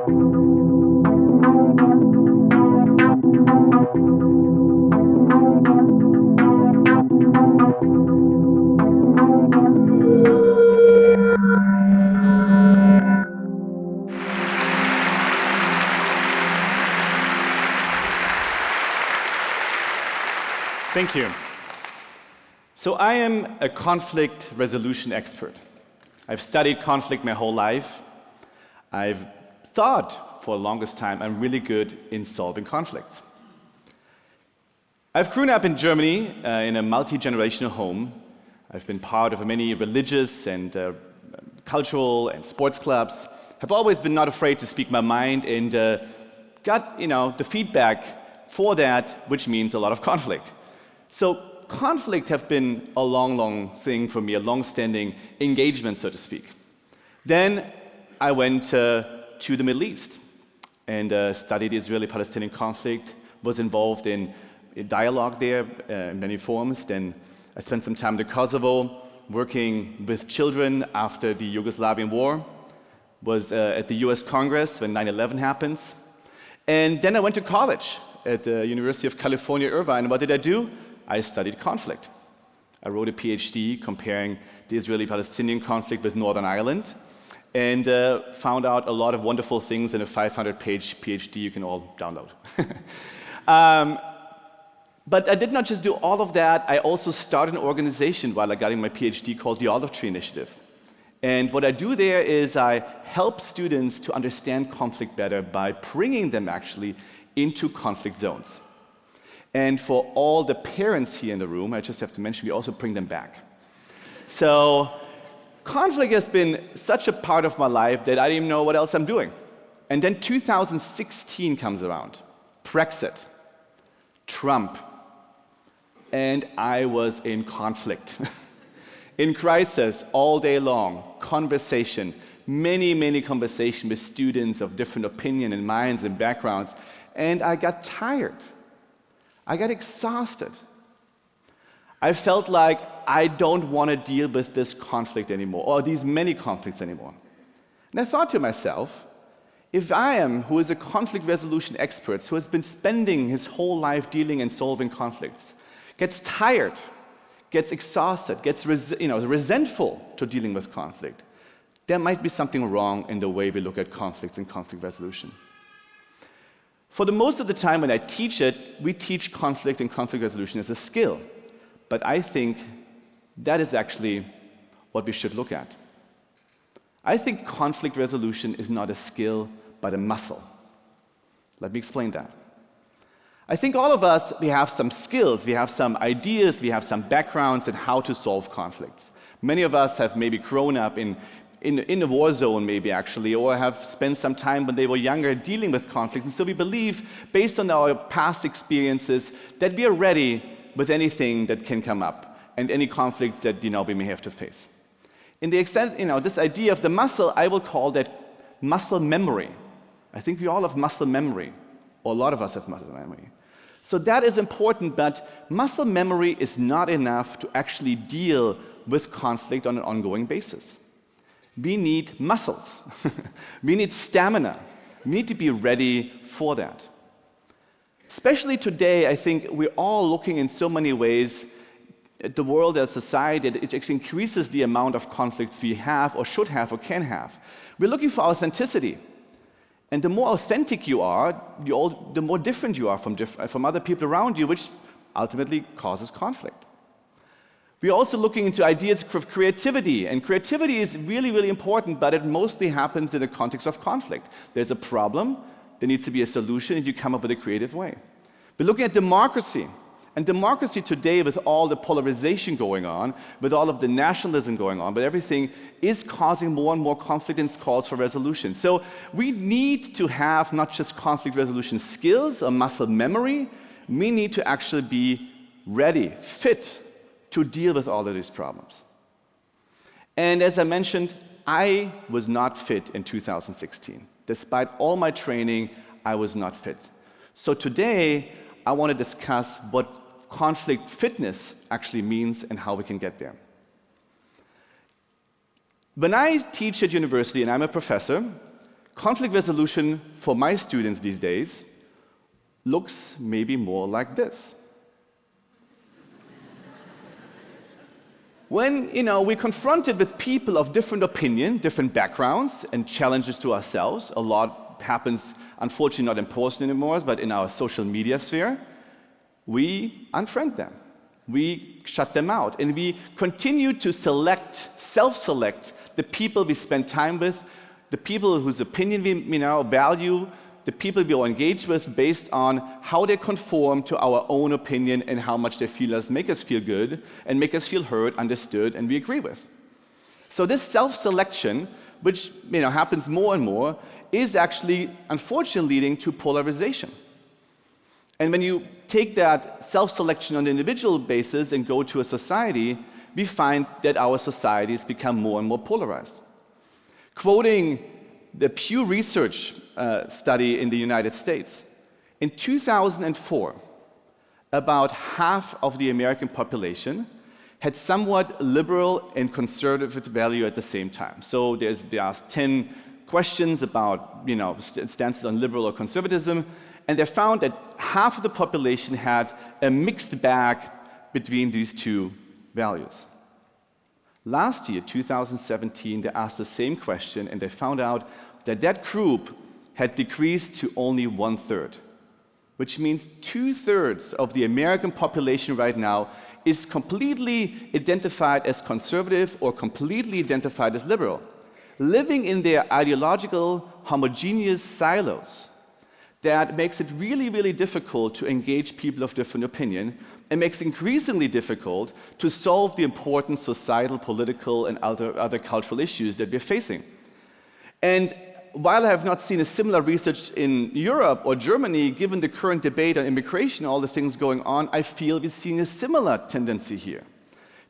Thank you. So I am a conflict resolution expert. I've studied conflict my whole life. I've thought for the longest time I'm really good in solving conflicts. I've grown up in Germany in a multi-generational home. I've been part of many religious and cultural and sports clubs. I've always been not afraid to speak my mind and got the feedback for that, which means a lot of conflict. So conflict have been a long thing for me, a long-standing engagement, so to speak. Then I went to the Middle East and studied the Israeli-Palestinian conflict, was involved in dialogue there in many forms. Then I spent some time in the Kosovo working with children after the Yugoslavian war, was at the US Congress when 9/11 happens. And then I went to college at the University of California, Irvine. What did I do? I studied conflict. I wrote a PhD comparing the Israeli-Palestinian conflict with Northern Ireland and found out a lot of wonderful things in a 500-page PhD you can all download. But I did not just do all of that. I also started an organization while I got in my PhD called the Olive Tree Initiative. And what I do there is I help students to understand conflict better by bringing them actually into conflict zones. And for all the parents here in the room, I just have to mention, we also bring them back. So conflict has been such a part of my life that I didn't even know what else I'm doing. And then 2016 comes around, Brexit, Trump, and I was in conflict. In crisis all day long, conversation, many conversations with students of different opinion and minds and backgrounds, and I got tired. I got exhausted. I felt like I don't want to deal with this conflict anymore, or these many conflicts anymore. And I thought to myself, if I am, who is a conflict resolution expert, who has been spending his whole life dealing and solving conflicts, gets tired, gets exhausted, gets resentful to dealing with conflict, there might be something wrong in the way we look at conflicts and conflict resolution. For the most of the time when I teach it, we teach conflict and conflict resolution as a skill. But I think that is actually what we should look at. I think conflict resolution is not a skill, but a muscle. Let me explain that. I think all of us, we have some skills, we have some ideas, we have some backgrounds in how to solve conflicts. Many of us have maybe grown up in a war zone maybe actually, or have spent some time when they were younger dealing with conflict. And so we believe, based on our past experiences, that we are ready with anything that can come up and any conflicts that we may have to face. In the extent, this idea of the muscle, I will call that muscle memory. I think we all have muscle memory, or a lot of us have muscle memory. So that is important, but muscle memory is not enough to actually deal with conflict on an ongoing basis. We need muscles. We need stamina. We need to be ready for that. Especially today, I think we're all looking in so many ways at the world as society that it actually increases the amount of conflicts we have or should have or can have. We're looking for authenticity. And the more authentic you are, the more different you are from other people around you, which ultimately causes conflict. We're also looking into ideas of creativity, and creativity is really important, but it mostly happens in the context of conflict. There's a problem, there needs to be a solution, and you come up with a creative way. We're looking at democracy, and democracy today, with all the polarization going on, with all of the nationalism going on, but everything is causing more and more conflict and calls for resolution. So we need to have not just conflict resolution skills or muscle memory, we need to actually be ready, fit, to deal with all of these problems. And as I mentioned, I was not fit in 2016. Despite all my training, I was not fit. So today, I want to discuss what conflict fitness actually means and how we can get there. When I teach at university, and I'm a professor, conflict resolution for my students these days looks maybe more like this. When we're confronted with people of different opinion, different backgrounds, and challenges to ourselves, a lot happens, unfortunately not in person anymore, but in our social media sphere, we unfriend them. We shut them out, and we continue to self-select the people we spend time with, the people whose opinion we now value, the people we will engage with based on how they conform to our own opinion and how much they make us feel good and make us feel heard, understood, and we agree with. So this self-selection, which happens more and more, is actually, unfortunately, leading to polarization. And when you take that self-selection on an individual basis and go to a society, we find that our societies become more and more polarized. Quoting the Pew Research study in the United States, in 2004, about half of the American population had somewhat liberal and conservative value at the same time. So they asked 10 questions about stances on liberal or conservatism, and they found that half of the population had a mixed bag between these two values. Last year, 2017, they asked the same question, and they found out that that group had decreased to only 1/3, which means 2/3 of the American population right now is completely identified as conservative or completely identified as liberal, living in their ideological, homogeneous silos. That makes it really, really difficult to engage people of different opinion, and makes it increasingly difficult to solve the important societal, political, and other cultural issues that we're facing. And while I have not seen a similar research in Europe or Germany, given the current debate on immigration, all the things going on, I feel we're seeing a similar tendency here.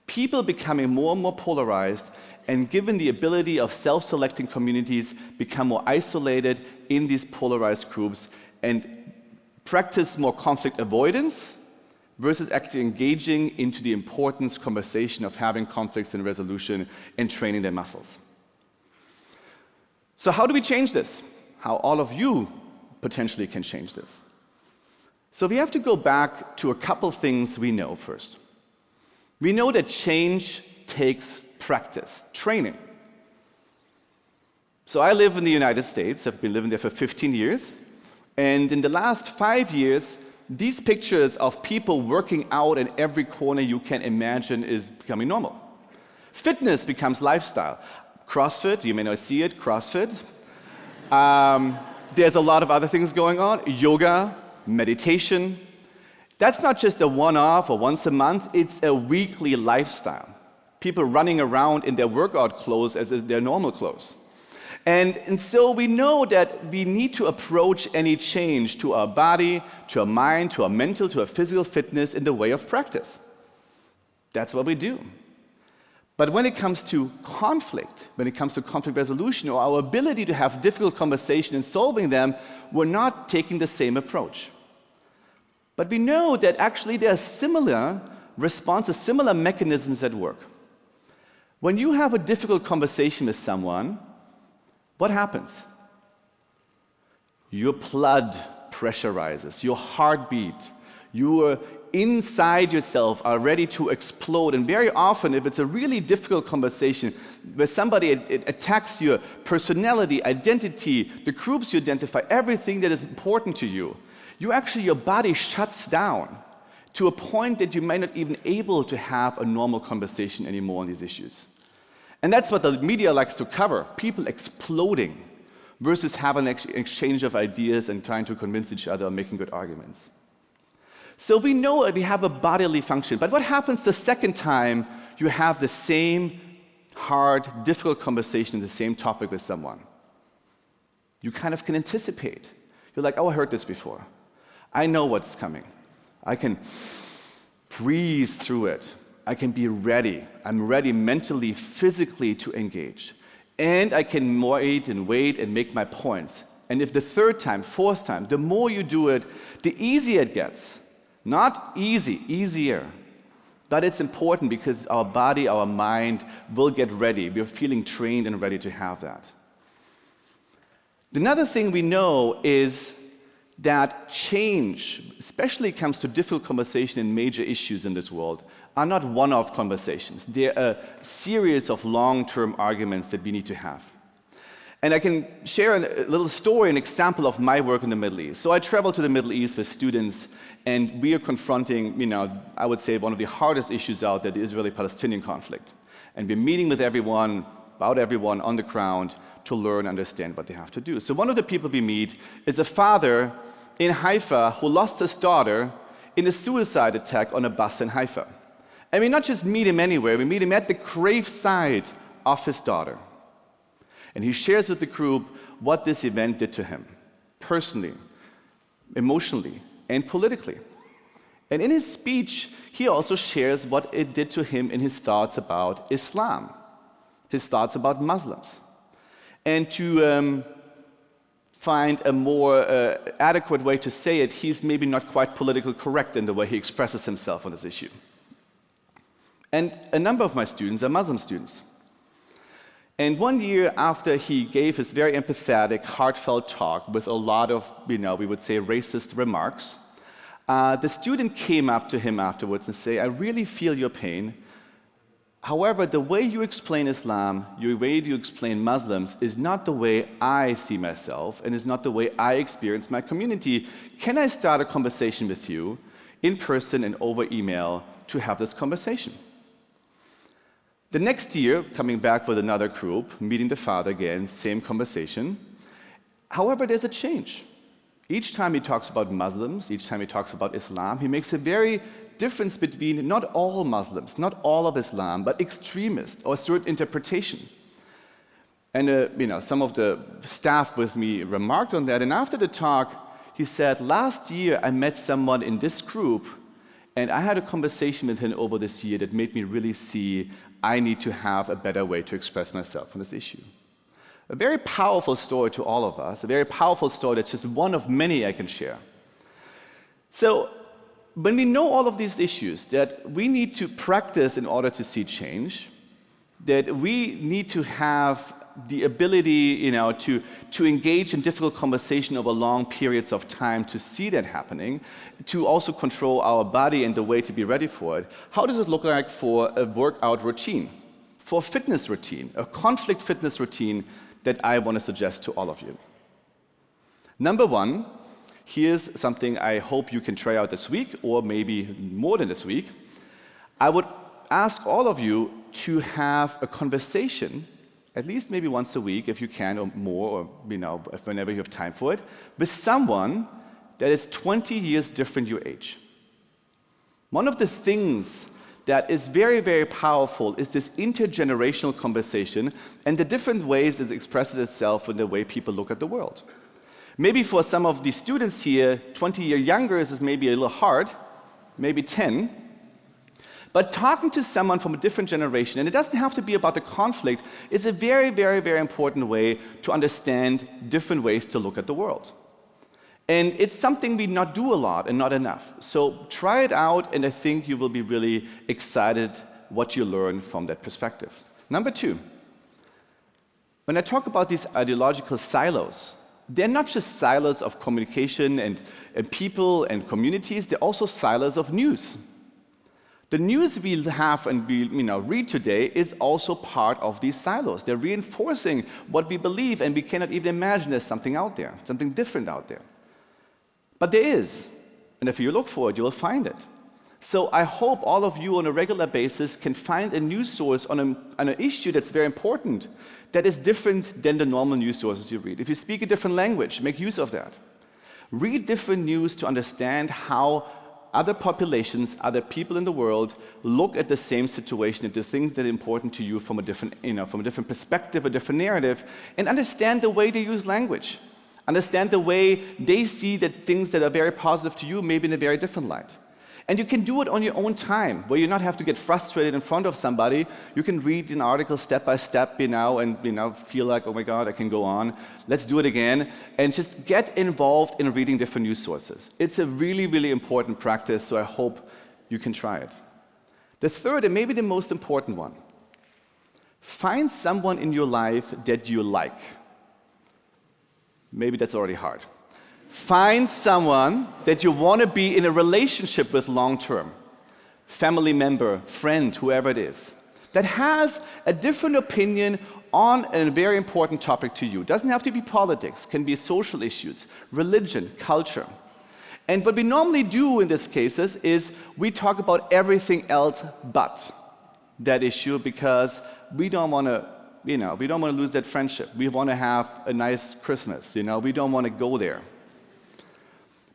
People becoming more and more polarized, and given the ability of self-selecting communities, become more isolated in these polarized groups and practice more conflict avoidance versus actually engaging into the importance conversation of having conflicts and resolution and training their muscles. So how do we change this? How all of you potentially can change this? So we have to go back to a couple things we know first. We know that change takes practice, training. So I live in the United States. I've been living there for 15 years. And in the last 5 years, these pictures of people working out in every corner you can imagine is becoming normal. Fitness becomes lifestyle. CrossFit, you may not see it, CrossFit. There's a lot of other things going on. Yoga, meditation. That's not just a one-off or once a month, it's a weekly lifestyle. People running around in their workout clothes as their normal clothes. And so we know that we need to approach any change to our body, to our mind, to our mental, to our physical fitness in the way of practice. That's what we do. But when it comes to conflict, when it comes to conflict resolution or our ability to have difficult conversation and solving them, we're not taking the same approach. But we know that actually there are similar responses, similar mechanisms at work. When you have a difficult conversation with someone, what happens? Your blood pressurizes, your heartbeat, your inside yourself are ready to explode. And very often, if it's a really difficult conversation where somebody attacks your personality, identity, the groups you identify, everything that is important to you, your body shuts down to a point that you might not even able to have a normal conversation anymore on these issues. And that's what the media likes to cover, people exploding versus having an exchange of ideas and trying to convince each other or making good arguments. So we know that we have a bodily function, but what happens the second time you have the same hard, difficult conversation, the same topic with someone? You kind of can anticipate. You're like, oh, I heard this before. I know what's coming. I can breathe through it. I can be ready. I'm ready mentally, physically to engage. And I can wait and make my points. And if the third time, fourth time, the more you do it, the easier it gets. Not easy, easier. But it's important because our body, our mind will get ready. We're feeling trained and ready to have that. Another thing we know is that change, especially when it comes to difficult conversation and major issues in this world, are not one-off conversations. They're a series of long-term arguments that we need to have. And I can share a little story, an example of my work in the Middle East. So I traveled to the Middle East with students, and we are confronting, I would say one of the hardest issues out there, the Israeli-Palestinian conflict. And we're meeting with everyone, about everyone on the ground to learn and understand what they have to do. So one of the people we meet is a father in Haifa who lost his daughter in a suicide attack on a bus in Haifa. And we not just meet him anywhere, we meet him at the graveside of his daughter. And he shares with the group what this event did to him, personally, emotionally, and politically. And in his speech, he also shares what it did to him in his thoughts about Islam, his thoughts about Muslims. And to find a more adequate way to say it, he's maybe not quite politically correct in the way he expresses himself on this issue. And a number of my students are Muslim students. And 1 year after he gave his very empathetic, heartfelt talk with a lot of, we would say, racist remarks, the student came up to him afterwards and said, "I really feel your pain. However, the way you explain Islam, the way you explain Muslims, is not the way I see myself and is not the way I experience my community. Can I start a conversation with you in person and over email to have this conversation?" The next year, coming back with another group, meeting the father again, same conversation. However, there's a change. Each time he talks about Muslims, each time he talks about Islam, he makes a very difference between not all Muslims, not all of Islam, but extremists or a certain interpretation. And some of the staff with me remarked on that. And after the talk, he said, "Last year I met someone in this group, and I had a conversation with him over this year that made me really see I need to have a better way to express myself on this issue." A very powerful story to all of us, a very powerful story that's just one of many I can share. So when we know all of these issues that we need to practice in order to see change, that we need to have the ability to engage in difficult conversation over long periods of time to see that happening, to also control our body and the way to be ready for it, how does it look like for a workout routine, for a fitness routine, a conflict fitness routine that I want to suggest to all of you? Number one, here's something I hope you can try out this week, or maybe more than this week. I would ask all of you to have a conversation, at least maybe once a week if you can, or more, or whenever you have time for it, with someone that is 20 years different your age. One of the things that is very, very powerful is this intergenerational conversation and the different ways it expresses itself in the way people look at the world. Maybe for some of the students here, 20 years younger is maybe a little hard, maybe 10. But talking to someone from a different generation, and it doesn't have to be about the conflict, is a very, very, very important way to understand different ways to look at the world. And it's something we not do a lot and not enough. So try it out, and I think you will be really excited what you learn from that perspective. Number two, when I talk about these ideological silos, they're not just silos of communication and people and communities, they're also silos of news. The news we have and we read today is also part of these silos. They're reinforcing what we believe, and we cannot even imagine there's something out there, something different out there. But there is, and if you look for it, you will find it. So I hope all of you on a regular basis can find a news source on an issue that's very important, that is different than the normal news sources you read. If you speak a different language, make use of that. Read different news to understand how other populations, other people in the world look at the same situation, at the things that are important to you from a different, from a different perspective, a different narrative, and understand the way they use language. Understand the way they see that things that are very positive to you, maybe in a very different light. And you can do it on your own time, where you not have to get frustrated in front of somebody. You can read an article step by step, and feel like, oh my God, I can go on. Let's do it again, and just get involved in reading different news sources. It's a really, really important practice, so I hope you can try it. The third, and maybe the most important one, find someone in your life that you like. Maybe that's already hard. Find someone that you want to be in a relationship with long term. Family member, friend, whoever it is, that has a different opinion on a very important topic to you. It doesn't have to be politics, can be social issues, religion, culture. And what we normally do in these cases is we talk about everything else but that issue because we don't want to, we don't want to lose that friendship. We want to have a nice Christmas, we don't want to go there.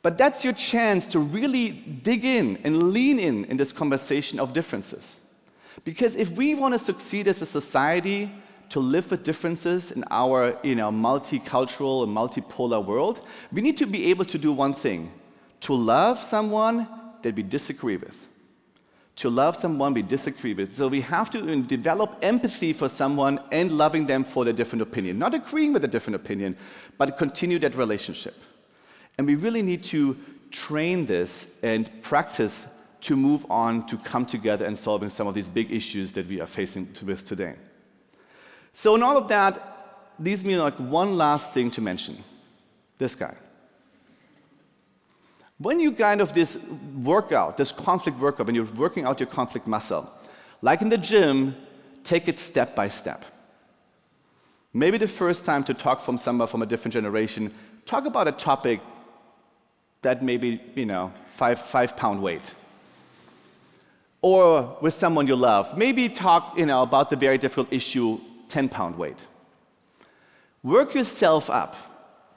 But that's your chance to really dig in and lean in this conversation of differences. Because if we want to succeed as a society to live with differences in our multicultural and multipolar world, we need to be able to do one thing: to love someone that we disagree with. To love someone we disagree with. So we have to develop empathy for someone and loving them for their different opinion. Not agreeing with a different opinion, but continue that relationship. And we really need to train this and practice to move on, to come together and solving some of these big issues that we are facing with today. So in all of that, leaves me like one last thing to mention. This guy. When you this workout, this conflict workout, when you're working out your conflict muscle, like in the gym, take it step by step. Maybe the first time to talk from someone from a different generation, talk about a topic that maybe, 5-pound weight. Or with someone you love, maybe talk, about the very difficult issue, 10-pound weight. Work yourself up.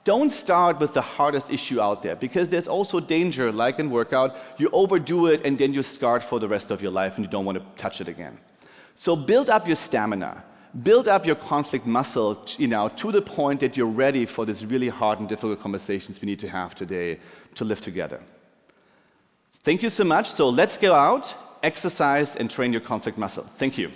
Don't start with the hardest issue out there, because there's also danger, like in workout, you overdo it and then you're scarred for the rest of your life and you don't want to touch it again. So build up your stamina. Build up your conflict muscle, to the point that you're ready for these really hard and difficult conversations we need to have today to live together. Thank you so much. So let's go out, exercise, and train your conflict muscle. Thank you.